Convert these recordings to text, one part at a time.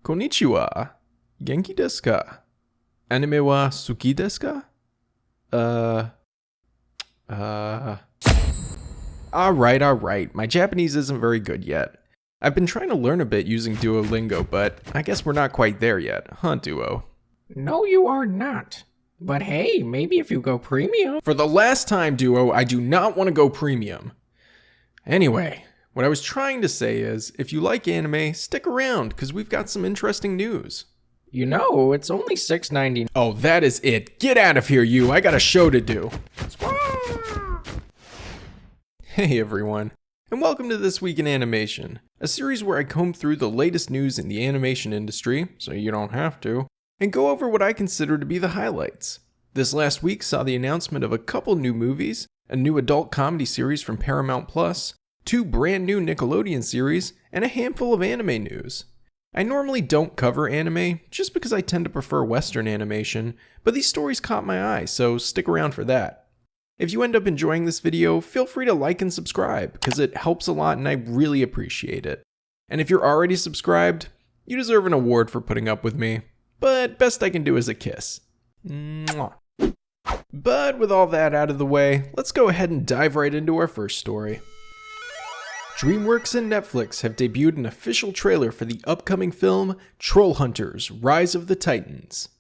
Konnichiwa. Genki desu ka? Anime wa suki desu ka? Alright. My Japanese isn't very good yet. I've been trying to learn a bit using Duolingo, but I guess we're not quite there yet, huh, Duo? No, you are not. But hey, maybe if you go premium. For the last time, Duo, I do not want to go premium. Anyway, what I was trying to say is, if you like anime, stick around, because we've got some interesting news. You know, it's only $6.99. Oh, that is it. Get out of here, you. I got a show to do. Hey, everyone, and welcome to This Week in Animation, a series where I comb through the latest news in the animation industry, so you don't have to, and go over what I consider to be the highlights. This last week saw the announcement of a couple new movies, a new adult comedy series from Paramount Plus, 2 brand new Nickelodeon series, and a handful of anime news. I normally don't cover anime, just because I tend to prefer Western animation, but these stories caught my eye, so stick around for that. If you end up enjoying this video, feel free to like and subscribe, because it helps a lot and I really appreciate it. And if you're already subscribed, you deserve an award for putting up with me, but best I can do is a kiss. Mwah. But with all that out of the way, let's go ahead and dive right into our first story. DreamWorks and Netflix have debuted an official trailer for the upcoming film Trollhunters: Rise of the Titans.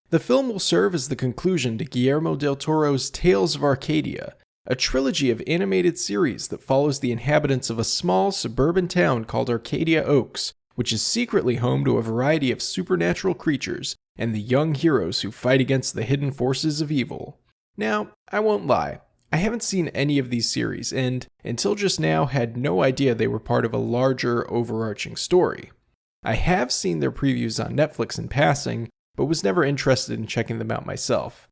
The film will serve as the conclusion to Guillermo del Toro's Tales of Arcadia, a trilogy of animated series that follows the inhabitants of a small suburban town called Arcadia Oaks, which is secretly home to a variety of supernatural creatures and the young heroes who fight against the hidden forces of evil. Now, I won't lie, I haven't seen any of these series and, until just now, had no idea they were part of a larger, overarching story. I have seen their previews on Netflix in passing, but was never interested in checking them out myself.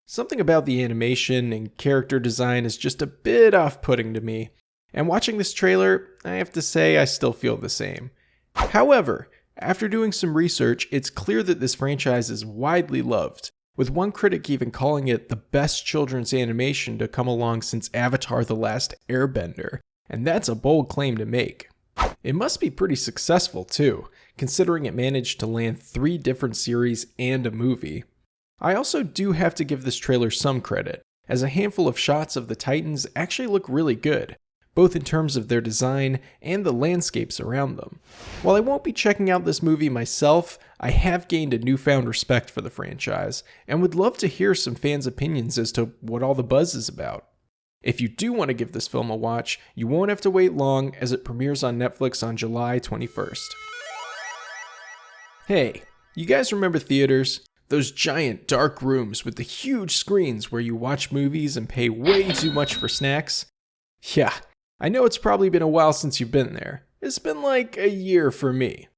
Something about the animation and character design is just a bit off-putting to me, and watching this trailer, I have to say I still feel the same. However, after doing some research, it's clear that this franchise is widely loved, with one critic even calling it the best children's animation to come along since Avatar: The Last Airbender, and that's a bold claim to make. It must be pretty successful too, considering it managed to land 3 different series and a movie. I also do have to give this trailer some credit, as a handful of shots of the Titans actually look really good, both in terms of their design and the landscapes around them. While I won't be checking out this movie myself, I have gained a newfound respect for the franchise, and would love to hear some fans' opinions as to what all the buzz is about. If you do want to give this film a watch, you won't have to wait long, as it premieres on Netflix on July 21st. Hey, you guys remember theaters? Those giant dark rooms with the huge screens where you watch movies and pay way too much for snacks? Yeah, I know it's probably been a while since you've been there. It's been like a year for me.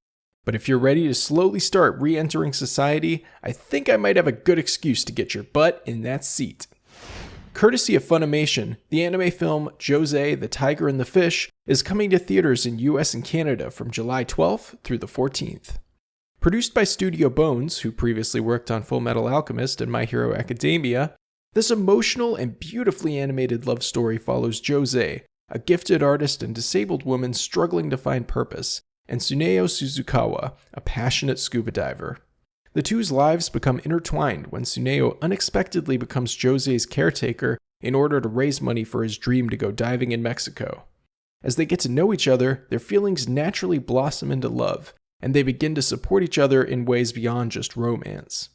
But if you're ready to slowly start re-entering society, I think I might have a good excuse to get your butt in that seat. Courtesy of Funimation, the anime film Josee, the Tiger and the Fish is coming to theaters in US and Canada from July 12th through the 14th. Produced by Studio Bones, who previously worked on Fullmetal Alchemist and My Hero Academia, this emotional and beautifully animated love story follows Josee, a gifted artist and disabled woman struggling to find purpose, and Tsuneo Suzukawa, a passionate scuba diver. The two's lives become intertwined when Tsuneo unexpectedly becomes Josee's caretaker in order to raise money for his dream to go diving in Mexico. As they get to know each other, their feelings naturally blossom into love, and they begin to support each other in ways beyond just romance.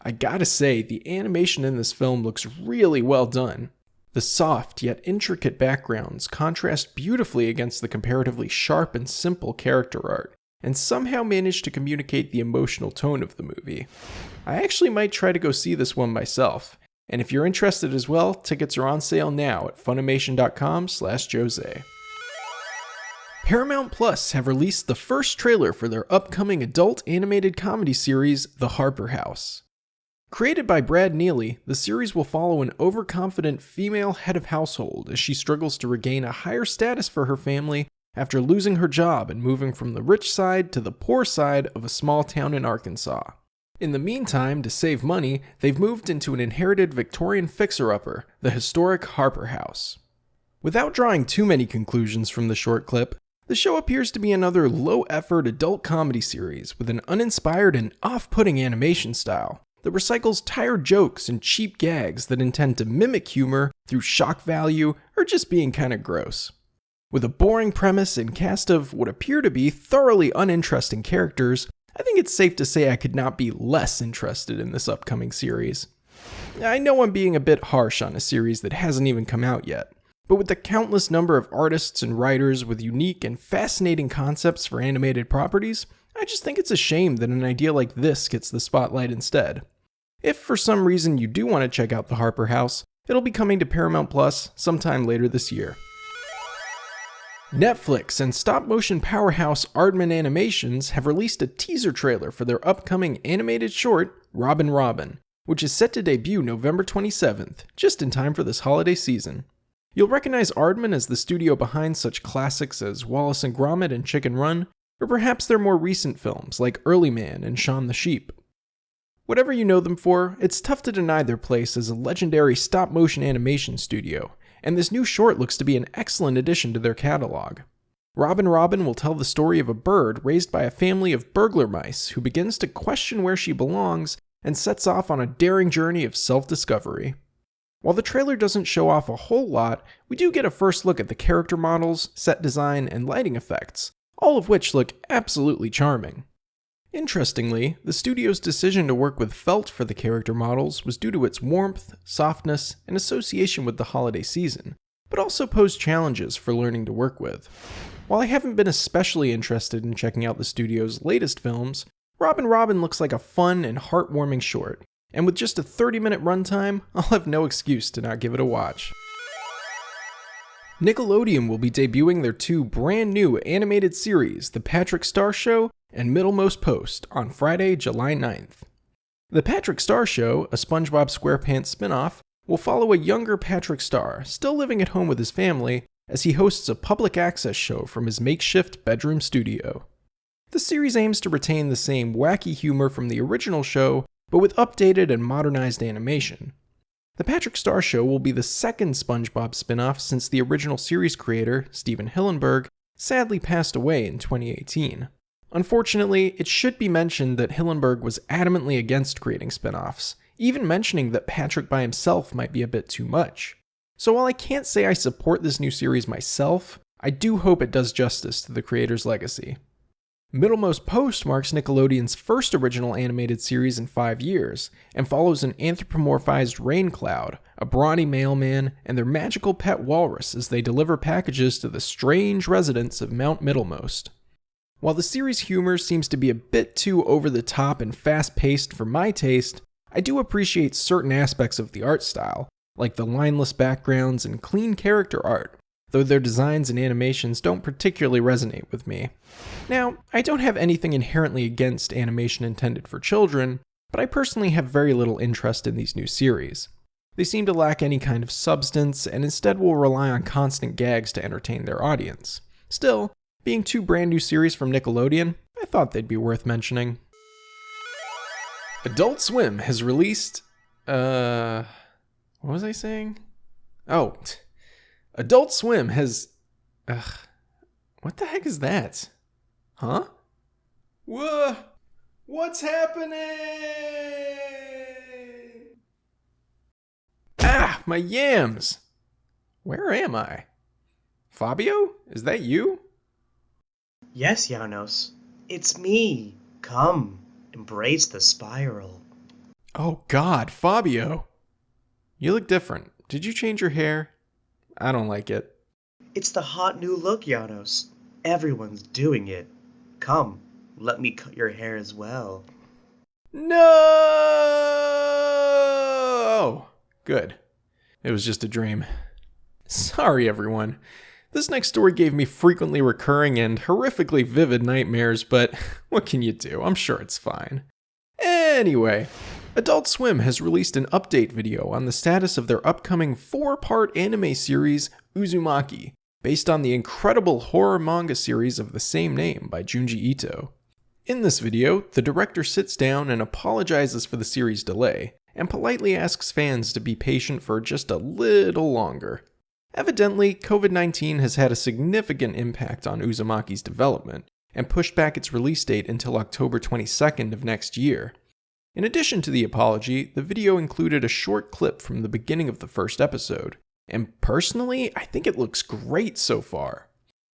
I gotta say, the animation in this film looks really well done. The soft yet intricate backgrounds contrast beautifully against the comparatively sharp and simple character art, and somehow manage to communicate the emotional tone of the movie. I actually might try to go see this one myself, and if you're interested as well, tickets are on sale now at funimation.com/Josee. Paramount Plus have released the first trailer for their upcoming adult animated comedy series, The Harper House. Created by Brad Neely, the series will follow an overconfident female head of household as she struggles to regain a higher status for her family after losing her job and moving from the rich side to the poor side of a small town in Arkansas. In the meantime, to save money, they've moved into an inherited Victorian fixer-upper, the historic Harper House. Without drawing too many conclusions from the short clip, The show appears to be another low-effort adult comedy series with an uninspired and off-putting animation style that recycles tired jokes and cheap gags that intend to mimic humor through shock value or just being kinda gross. With a boring premise and cast of what appear to be thoroughly uninteresting characters, I think it's safe to say I could not be less interested in this upcoming series. I know I'm being a bit harsh on a series that hasn't even come out yet, but with the countless number of artists and writers with unique and fascinating concepts for animated properties, I just think it's a shame that an idea like this gets the spotlight instead. If for some reason you do want to check out the Harper House, it'll be coming to Paramount Plus sometime later this year. Netflix and stop-motion powerhouse Aardman Animations have released a teaser trailer for their upcoming animated short, Robin Robin, which is set to debut November 27th, just in time for this holiday season. You'll recognize Aardman as the studio behind such classics as Wallace and Gromit and Chicken Run, or perhaps their more recent films like Early Man and Shaun the Sheep. Whatever you know them for, it's tough to deny their place as a legendary stop-motion animation studio, and this new short looks to be an excellent addition to their catalog. Robin Robin will tell the story of a bird raised by a family of burglar mice who begins to question where she belongs and sets off on a daring journey of self-discovery. While the trailer doesn't show off a whole lot, we do get a first look at the character models, set design, and lighting effects, all of which look absolutely charming. Interestingly, the studio's decision to work with felt for the character models was due to its warmth, softness, and association with the holiday season, but also posed challenges for learning to work with. While I haven't been especially interested in checking out the studio's latest films, Robin Robin looks like a fun and heartwarming short, and with just a 30-minute runtime, I'll have no excuse to not give it a watch. Nickelodeon will be debuting their two brand new animated series, The Patrick Star Show and Middlemost Post, on Friday, July 9th. The Patrick Star Show, a SpongeBob SquarePants spin-off, will follow a younger Patrick Star, still living at home with his family, as he hosts a public access show from his makeshift bedroom studio. The series aims to retain the same wacky humor from the original show, but with updated and modernized animation. The Patrick Star Show will be the second SpongeBob spin-off since the original series creator, Stephen Hillenburg, sadly passed away in 2018. Unfortunately, it should be mentioned that Hillenburg was adamantly against creating spin-offs, even mentioning that Patrick by himself might be a bit too much. So while I can't say I support this new series myself, I do hope it does justice to the creator's legacy. Middlemost Post marks Nickelodeon's first original animated series in 5 years, and follows an anthropomorphized rain cloud, a brawny mailman, and their magical pet walrus as they deliver packages to the strange residents of Mount Middlemost. While the series' humor seems to be a bit too over-the-top and fast-paced for my taste, I do appreciate certain aspects of the art style, like the lineless backgrounds and clean character art, though their designs and animations don't particularly resonate with me. Now, I don't have anything inherently against animation intended for children, but I personally have very little interest in these new series. They seem to lack any kind of substance, and instead will rely on constant gags to entertain their audience. Still, being two brand new series from Nickelodeon, I thought they'd be worth mentioning. Adult Swim has released, what was I saying? Oh, Adult Swim has, what the heck is that? Huh? Whoa, what's happening? Ah, my yams! Where am I? Fabio, is that you? Yes, Janos. It's me. Come, embrace the spiral. Oh God, Fabio. You look different. Did you change your hair? I don't like it. It's the hot new look, Janos. Everyone's doing it. Come, let me cut your hair as well. No! Good. It was just a dream. Sorry, everyone. This next story gave me frequently recurring and horrifically vivid nightmares, but what can you do? I'm sure it's fine. Anyway, Adult Swim has released an update video on the status of their upcoming 4-part anime series, Uzumaki, based on the incredible horror manga series of the same name by Junji Ito. In this video, the director sits down and apologizes for the series' delay, and politely asks fans to be patient for just a little longer. Evidently, COVID-19 has had a significant impact on Uzumaki's development, and pushed back its release date until October 22nd of next year. In addition to the apology, the video included a short clip from the beginning of the first episode, and personally, I think it looks great so far.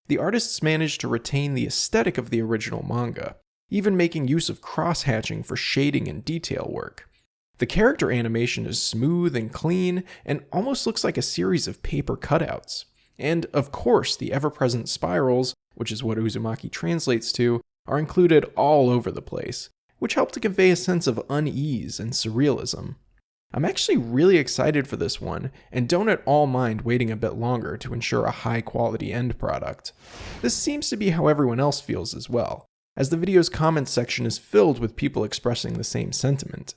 The artists managed to retain the aesthetic of the original manga, even making use of cross-hatching for shading and detail work. The character animation is smooth and clean, and almost looks like a series of paper cutouts. And of course, the ever-present spirals, which is what Uzumaki translates to, are included all over the place, which help to convey a sense of unease and surrealism. I'm actually really excited for this one, and don't at all mind waiting a bit longer to ensure a high-quality end product. This seems to be how everyone else feels as well, as the video's comments section is filled with people expressing the same sentiment.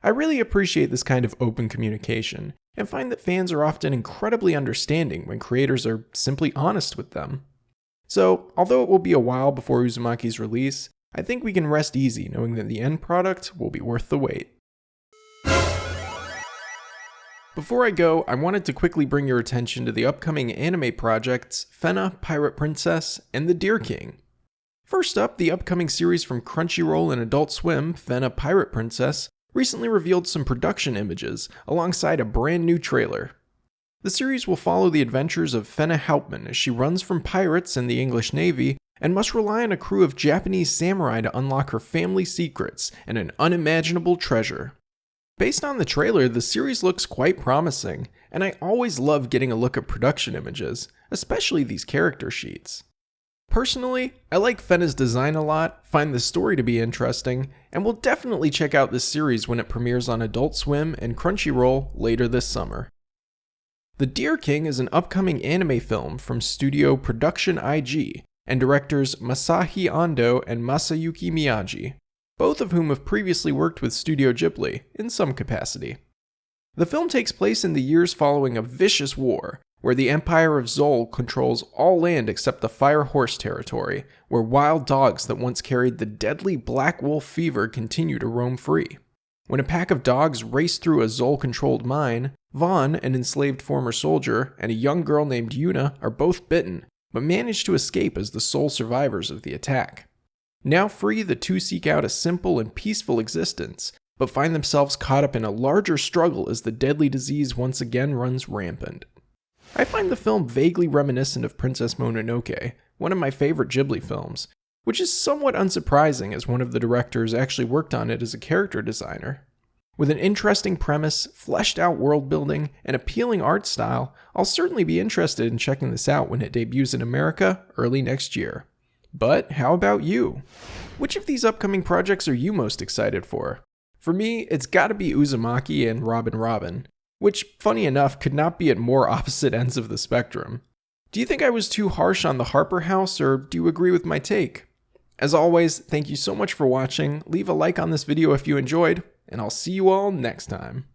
I really appreciate this kind of open communication, and find that fans are often incredibly understanding when creators are simply honest with them. So, although it will be a while before Uzumaki's release, I think we can rest easy knowing that the end product will be worth the wait. Before I go, I wanted to quickly bring your attention to the upcoming anime projects Fena, Pirate Princess, and The Deer King. First up, the upcoming series from Crunchyroll and Adult Swim, Fena, Pirate Princess, recently revealed some production images alongside a brand new trailer. The series will follow the adventures of Fena Hauptmann as she runs from pirates in the English Navy and must rely on a crew of Japanese samurai to unlock her family secrets and an unimaginable treasure. Based on the trailer, the series looks quite promising, and I always love getting a look at production images, especially these character sheets. Personally, I like Fena's design a lot, find the story to be interesting, and will definitely check out this series when it premieres on Adult Swim and Crunchyroll later this summer. The Deer King is an upcoming anime film from Studio Production IG and directors Masahi Ando and Masayuki Miyagi, both of whom have previously worked with Studio Ghibli in some capacity. The film takes place in the years following a vicious war, where the Empire of Zol controls all land except the Fire Horse territory, where wild dogs that once carried the deadly black wolf fever continue to roam free. When a pack of dogs race through a Zol-controlled mine, Vaughn, an enslaved former soldier, and a young girl named Yuna are both bitten, but manage to escape as the sole survivors of the attack. Now free, the two seek out a simple and peaceful existence, but find themselves caught up in a larger struggle as the deadly disease once again runs rampant. I find the film vaguely reminiscent of Princess Mononoke, one of my favorite Ghibli films, which is somewhat unsurprising as one of the directors actually worked on it as a character designer. With an interesting premise, fleshed out world building, and appealing art style, I'll certainly be interested in checking this out when it debuts in America early next year. But how about you? Which of these upcoming projects are you most excited for? For me, it's gotta be Uzumaki and Robin, which, funny enough, could not be at more opposite ends of the spectrum. Do you think I was too harsh on the Harper House, or do you agree with my take? As always, thank you so much for watching, leave a like on this video if you enjoyed, and I'll see you all next time.